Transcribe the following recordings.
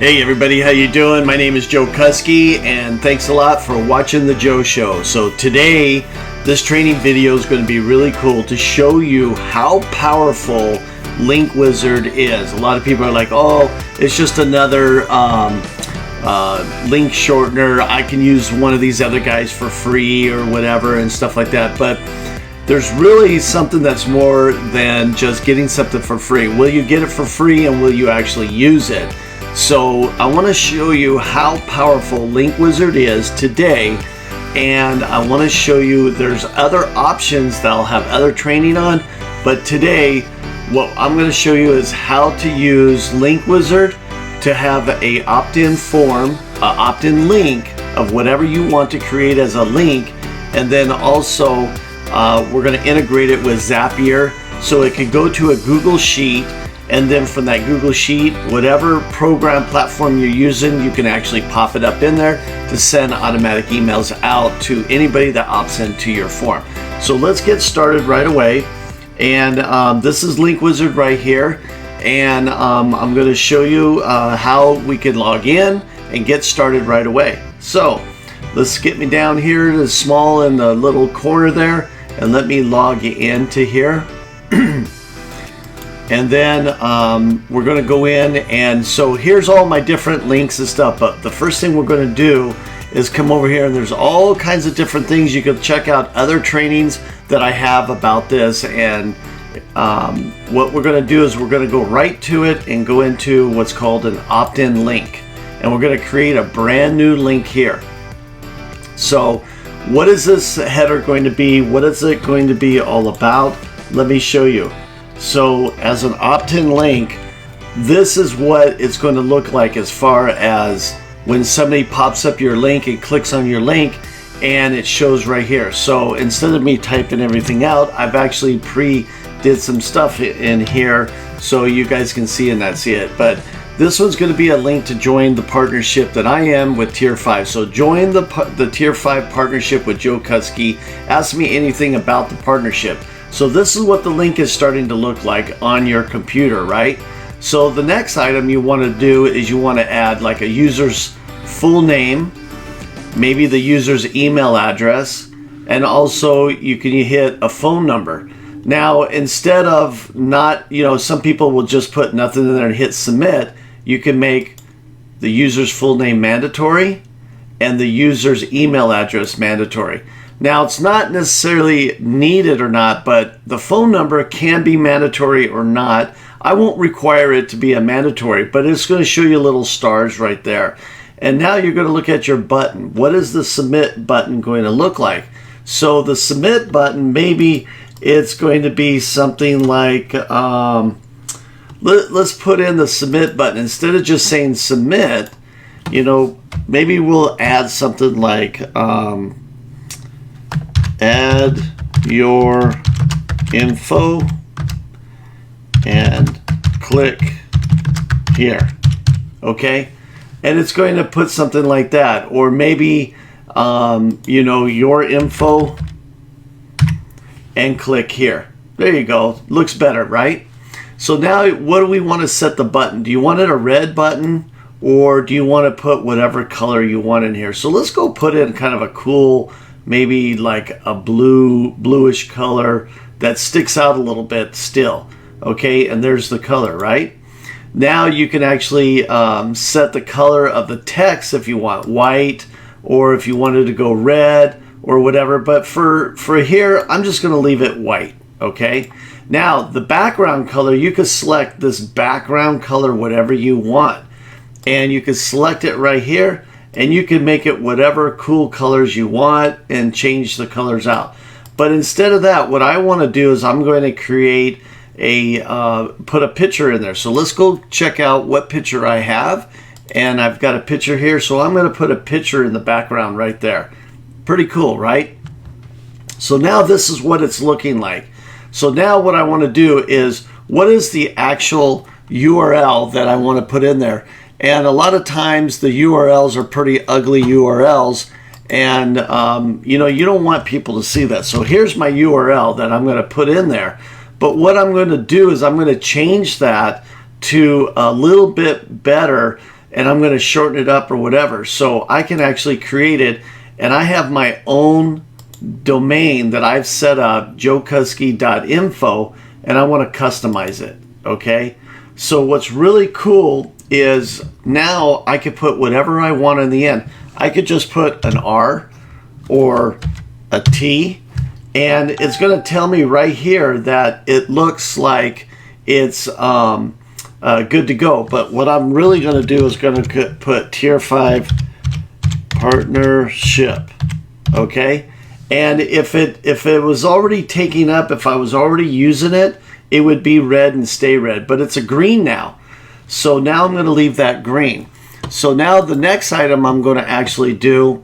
Hey everybody, how you doing? My name is Joe Kuskie, and thanks a lot for watching the Joe Show. So today, this training video is going to be really cool to show you how powerful Link Wizard is. A lot of people are like, oh, it's just another link shortener. I can use one of these other guys for free or whatever and stuff like that. But there's really something that's more than just getting something for free. Will you get it for free, and will you actually use it? So I want to show you how powerful Link Wizard is today, and I want to show you there's other options that I'll have other training on, but today what I'm going to show you is how to use Link Wizard to have a opt-in form, an opt-in link of whatever you want to create as a link, and then also we're going to integrate it with Zapier so it can go to a Google Sheet. And then from that Google Sheet, whatever program platform you're using, you can actually pop it up in there to send automatic emails out to anybody that opts into your form. So let's get started right away. And this is Link Wizard right here. And I'm going to show you how we can log in and get started right away. So let's get me down here to the small in the little corner there, and let me log into here. And then we're going to go in, and so here's all my different links and stuff. But the first thing we're going to do is come over here, and there's all kinds of different things. You can check out other trainings that I have about this. And what we're going to do is we're going to go right to it and go into what's called an opt-in link. And we're going to create a brand new link here. So what is this header going to be? What is it going to be all about? Let me show you. So as an opt-in link, this is what it's going to look like as far as when somebody pops up your link and clicks on your link, and it shows right here. So instead of me typing everything out, I've actually did some stuff in here so you guys can see and not see it. But this one's going to be a link to join the partnership that I am with Tier 5. So join the Tier 5 partnership with Joe Kuskie. Ask me anything about the partnership. So this is what the link is starting to look like on your computer, right? So the next item you want to do is you want to add like a user's full name, maybe the user's email address, and also you can hit a phone number. Now, instead of not, some people will just put nothing in there and hit submit. You can make the user's full name mandatory and the user's email address mandatory. Now, it's not necessarily needed or not, but the phone number can be mandatory or not. I won't require it to be a mandatory, but it's going to show you little stars right there. And now you're going to look at your button. What is the submit button going to look like? So the submit button, maybe it's going to be something like, let's put in the submit button. Instead of just saying submit, maybe we'll add something like, add your info and click here. Okay, and it's going to put something like that, or maybe your info and click here. There you go. Looks better, right? So now what do we want to set the button? Do you want it a red button, or do you want to put whatever color you want in here? So let's go put in kind of a cool, maybe like a bluish color that sticks out a little bit still. Okay, and there's the color, right? Now you can actually set the color of the text if you want white, or if you wanted to go red or whatever. But for here, I'm just going to leave it white. Okay, now the background color, you can select this background color whatever you want, and you can select it right here. And you can make it whatever cool colors you want and change the colors out. But instead of that, what I want to do is I'm going to create put a picture in there. So let's go check out what picture I have. And I've got a picture here. So I'm going to put a picture in the background right there. Pretty cool, right? So now this is what it's looking like. So now what I want to do is, what is the actual URL that I want to put in there? And a lot of times the URLs are pretty ugly URLs, and you don't want people to see that. So here's my URL that I'm going to put in there. But what I'm going to do is I'm going to change that to a little bit better and I'm going to shorten it up or whatever. So I can actually create it, and I have my own domain that I've set up, joekuskie.info, and I want to customize it. Okay, so what's really cool is now I could put whatever I want in the end. I could just put an R or a T, and it's going to tell me right here that it looks like it's good to go. But what I'm really going to do is going to put Tier 5 Partnership. Okay, and if it was already taking up, if I was already using it, it would be red and stay red. But it's a green now, so now I'm going to leave that green. So now the next item I'm going to actually do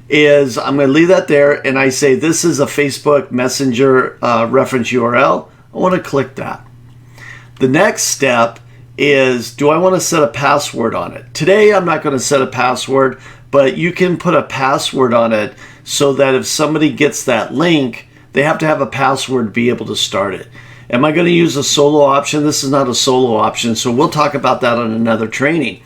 is I'm going to leave that there, and I say this is a Facebook Messenger reference URL. I want to click that. The next step is, do I want to set a password on it? Today I'm not going to set a password, but you can put a password on it so that if somebody gets that link, they have to have a password to be able to start it. Am I going to use a solo option? This is not a solo option, so we'll talk about that on another training.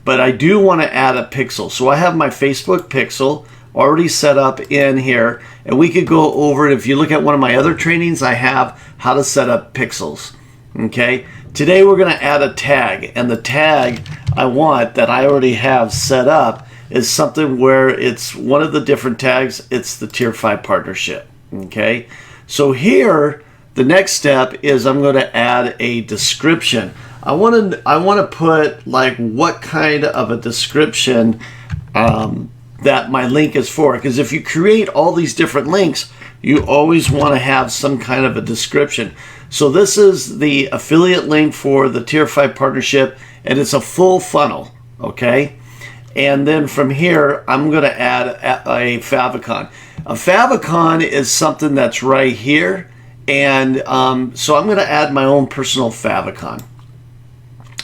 But I do want to add a pixel. So I have my Facebook pixel already set up in here, and we could go over it. If you look at one of my other trainings, I have how to set up pixels. Okay, today we're going to add a tag, and the tag I want that I already have set up is something where it's one of the different tags. It's the Tier 5 Partnership. Okay, so here the next step is I'm going to add a description. I want to put like what kind of a description that my link is for, because if you create all these different links, you always want to have some kind of a description. So this is the affiliate link for the Tier 5 Partnership, and it's a full funnel. Okay, and then from here I'm going to add a favicon. A favicon is something that's right here, and so I'm going to add my own personal favicon.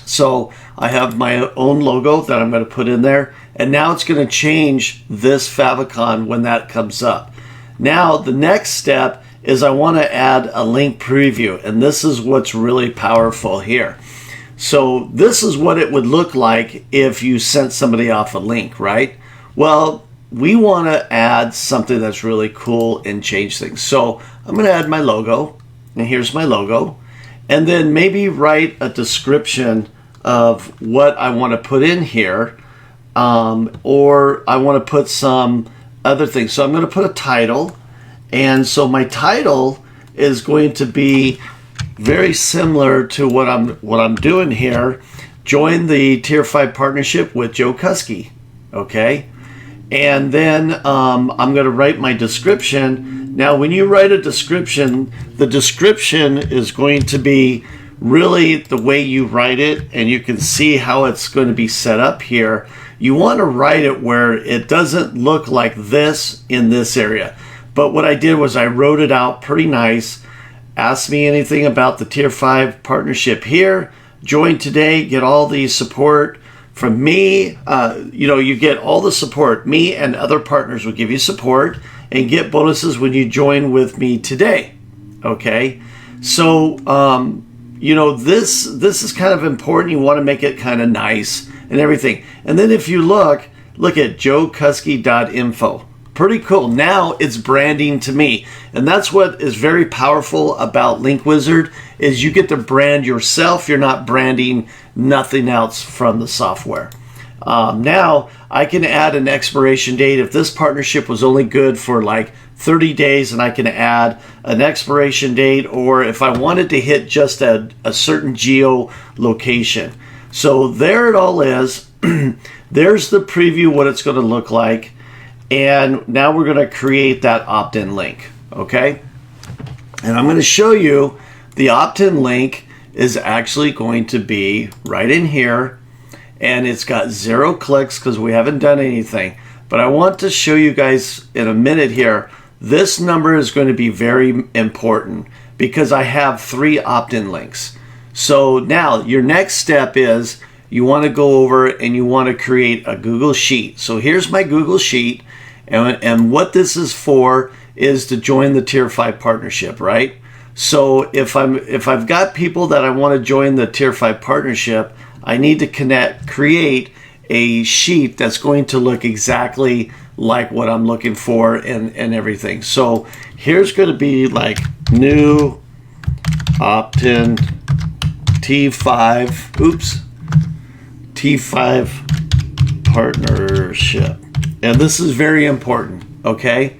So I have my own logo that I'm going to put in there, and now it's going to change this favicon when that comes up. Now the next step is I want to add a link preview, and this is what's really powerful here. So this is what it would look like if you sent somebody off a link, right? Well, we want to add something that's really cool and change things. So I'm going to add my logo, and here's my logo, and then maybe write a description of what I want to put in here, or I want to put some other things. So I'm going to put a title, and so my title is going to be very similar to what I'm doing here. Join the Tier 5 Partnership with Joe Kuskie. Okay, and then I'm going to write my description. Now when you write a description, the description is going to be really the way you write it, and you can see how it's going to be set up here. You want to write it where it doesn't look like this in this area. But what I did was I wrote it out pretty nice. Ask me anything about the Tier 5 Partnership here. Join today, get all the support from me. You get all the support. Me and other partners will give you support and get bonuses when you join with me today. Okay, so this is kind of important. You want to make it kind of nice and everything. And then if you look at joekuskie.info. Pretty cool. Now it's branding to me. And that's what is very powerful about Link Wizard is you get to brand yourself. You're not branding nothing else from the software. Now I can add an expiration date. If this partnership was only good for like 30 days, and I can add an expiration date, or if I wanted to hit just a certain geo location. So there it all is. There's the preview, what it's going to look like. And now we're going to create that opt-in link. Okay, and I'm going to show you the opt-in link is actually going to be right in here, and it's got 0 clicks because we haven't done anything. But I want to show you guys in a minute here, this number is going to be very important because I have 3 opt-in links. So now your next step is you want to go over and you want to create a Google Sheet. So here's my Google Sheet, and what this is for is to join the Tier 5 Partnership, right? So if I've got people that I want to join the Tier 5 Partnership, I need to create a sheet that's going to look exactly like what I'm looking for and everything. So here's going to be like new Optin T5 partnership. And this is very important, okay?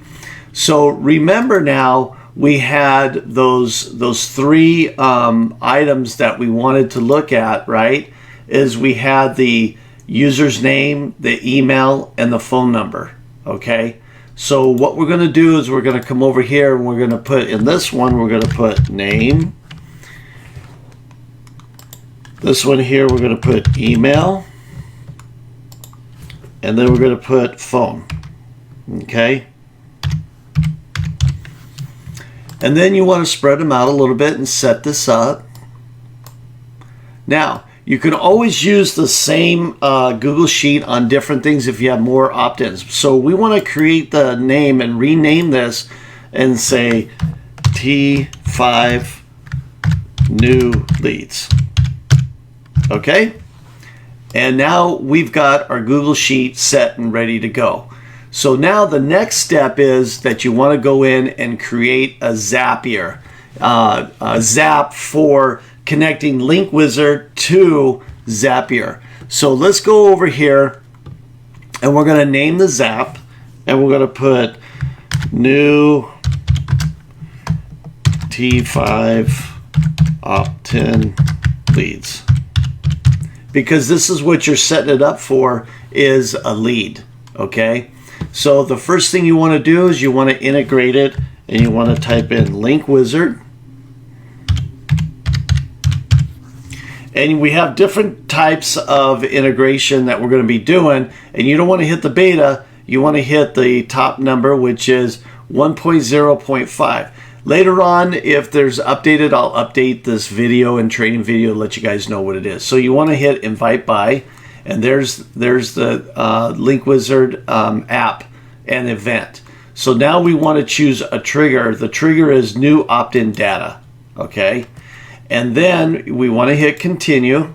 So remember now, we had those three items that we wanted to look at, right? Is we had the user's name, the email, and the phone number, okay? So what we're going to do is we're going to come over here and we're going to put, in this one, we're going to put name. This one here, we're going to put email. And then we're going to put phone, okay? And then you want to spread them out a little bit and set this up. Now, you can always use the same Google Sheet on different things if you have more opt-ins. So we want to create the name and rename this and say T5 new leads. Okay? And now we've got our Google Sheet set and ready to go. So now the next step is that you want to go in and create a Zapier, a Zap for connecting Link Wizard to Zapier. So let's go over here and we're going to name the Zap and we're going to put new T5 Optin leads. Because this is what you're setting it up for, is a lead, okay? So the first thing you want to do is you want to integrate it and you want to type in Link Wizard. And we have different types of integration that we're going to be doing, and you don't want to hit the beta, you want to hit the top number, which is 1.0.5. Later on, if there's updated, I'll update this video and training video to let you guys know what it is. So you want to hit invite by, and there's the Link Wizard app and event. So now we want to choose a trigger. The trigger is new opt-in data, okay? And then we want to hit continue,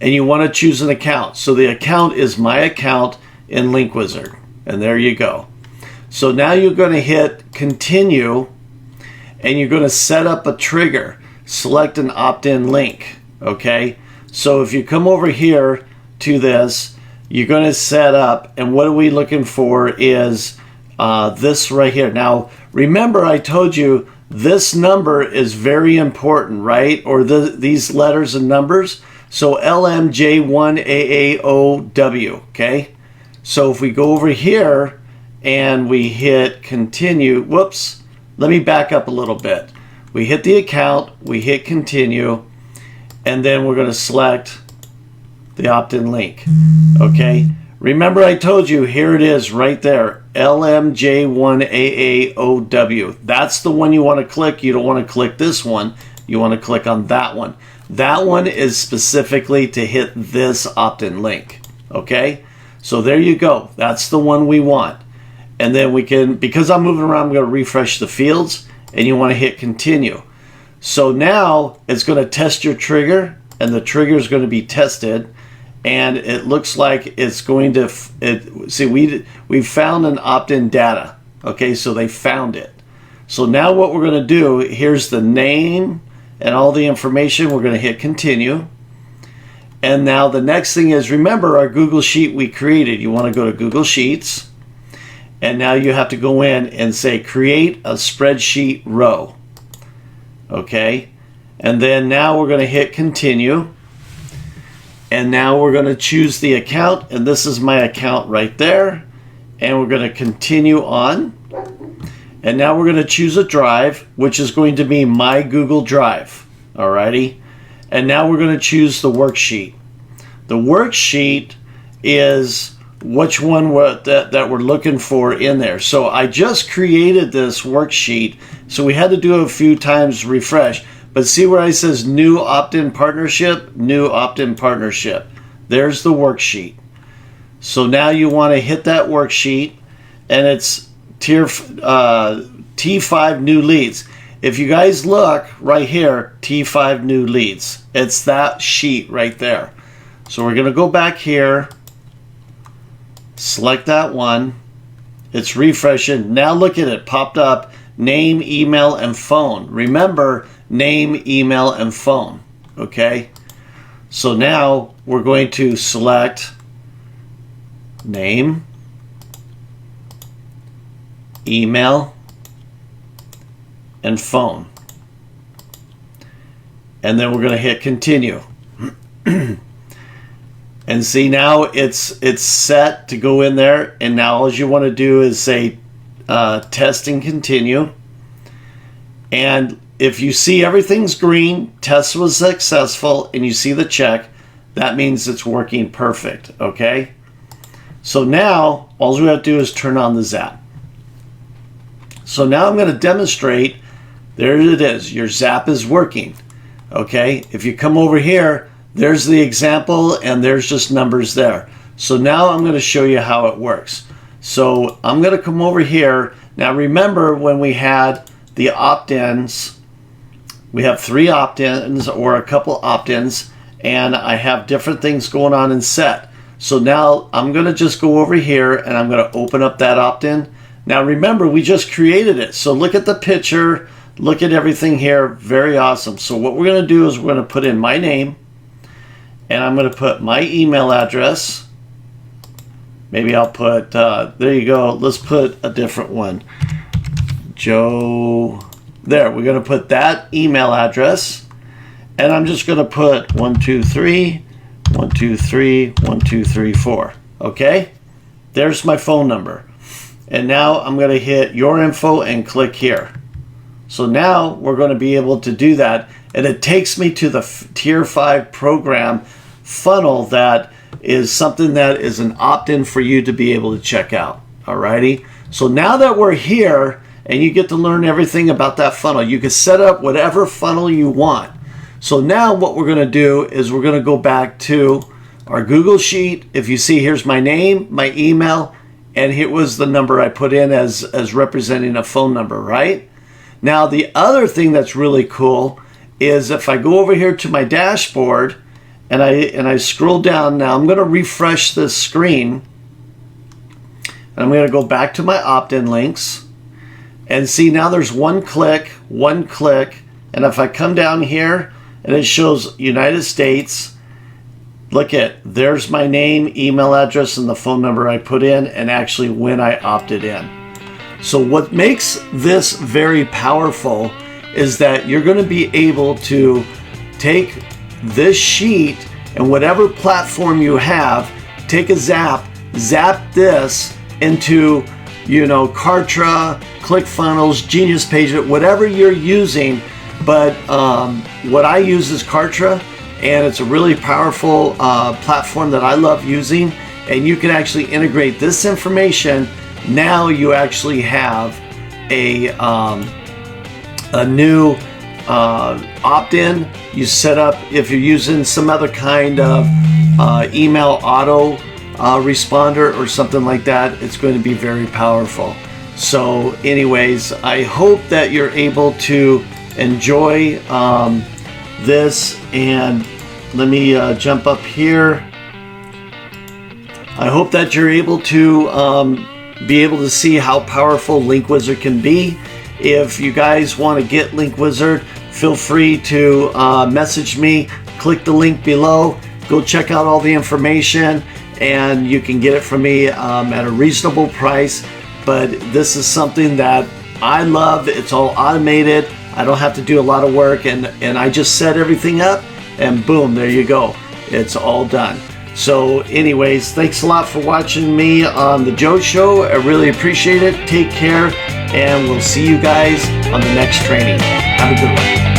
and you want to choose an account. So the account is my account in Link Wizard, and there you go. So now you're going to hit continue and you're going to set up a trigger. Select an opt-in link, okay? So if you come over here to this, you're going to set up, and what are we looking for is this right here. Now, remember I told you this number is very important, right? Or these letters and numbers. So LMJ1AAOW, okay? So if we go over here, and we hit continue. Whoops, let me back up a little bit. We hit the account, we hit continue, and then we're going to select the opt-in link. Okay, remember I told you, here it is right there, LMJ1AAOW. That's the one you want to click. You don't want to click this one. You want to click on that one. That one is specifically to hit this opt-in link. Okay, so there you go. That's the one we want. And then we can, because I'm moving around, I'm going to refresh the fields, and you want to hit continue. So now it's going to test your trigger, and the trigger is going to be tested, and it looks like it's going to, see, we found an opt-in data. Okay, so they found it. So now what we're going to do, here's the name and all the information. We're going to hit continue. And now the next thing is, remember our Google Sheet we created. You want to go to Google Sheets. And now you have to go in and say create a spreadsheet row. Okay. And then now we're going to hit continue. And now we're going to choose the account. And this is my account right there. And we're going to continue on. And now we're going to choose a drive, which is going to be my Google Drive. Alrighty. And now we're going to choose the worksheet. The worksheet is which one that we're looking for in there. So I just created this worksheet, so we had to do it a few times, refresh. But see where it says new opt-in partnership, new opt-in partnership. There's the worksheet. So now you want to hit that worksheet, and it's T5 new leads. if you guys look right here, T5 new leads, it's that sheet right there. So we're going to go back here, select that one. It's refreshing. Now look at it, popped up, name, email, and phone. Remember, name, email, and phone. Okay. So now we're going to select name, email, and phone. And then we're going to hit continue. And see, now it's set to go in there. And now all you want to do is say test and continue. And if you see everything's green, test was successful, and you see the check, that means it's working perfect. Okay. So now all we have to do is turn on the Zap. So now I'm going to demonstrate. There it is. Your Zap is working. Okay. If you come over here, there's the example, and there's just numbers there. So now I'm going to show you how it works. So I'm going to come over here. Now remember when we had the opt-ins, we have 3 opt-ins or a couple opt-ins, and I have different things going on in set. So now I'm going to just go over here and I'm going to open up that opt-in. Now remember, we just created it. So look at the picture, look at everything here. Very awesome. So what we're going to do is we're going to put in my name, and I'm going to put my email address. Maybe I'll put, there you go. Let's put a different one. Joe. There, we're going to put that email address. And I'm just going to put 123, 123, 1234. Okay? There's my phone number. And now I'm going to hit your info and click here. So now we're going to be able to do that. And it takes me to the Tier 5 program funnel that is something that is an opt-in for you to be able to check out. Alrighty. So now that we're here and you get to learn everything about that funnel, you can set up whatever funnel you want. So now what we're going to do is we're going to go back to our Google Sheet. If you see, here's my name, my email, and here was the number I put in as representing a phone number, right? Now the other thing that's really cool is if I go over here to my dashboard and I scroll down, now I'm going to refresh this screen, and I'm going to go back to my opt-in links, and see now there's one click, and if I come down here and it shows United States, look at, there's my name, email address, and the phone number I put in, and actually when I opted in. So what makes this very powerful is that you're going to be able to take this sheet and whatever platform you have, take a zap this into, you know, Kartra, ClickFunnels, Genius Page, whatever you're using. But what I use is Kartra, and it's a really powerful platform that I love using. And you can actually integrate this information. Now you actually have a new opt-in. You set up, if you're using some other kind of email auto responder or something like that, it's going to be very powerful. So anyways, I hope that you're able to enjoy this, and let me jump up here. I hope that you're able to be able to see how powerful Link Wizard can be. If you guys want to get Link Wizard, feel free to message me, click the link below, go check out all the information, and you can get it from me at a reasonable price. But this is something that I love. It's all automated. I don't have to do a lot of work, and I just set everything up, and boom, there you go. It's all done. So anyways, thanks a lot for watching me on The Joe Show. I really appreciate it. Take care, and we'll see you guys on the next training. Have a good one.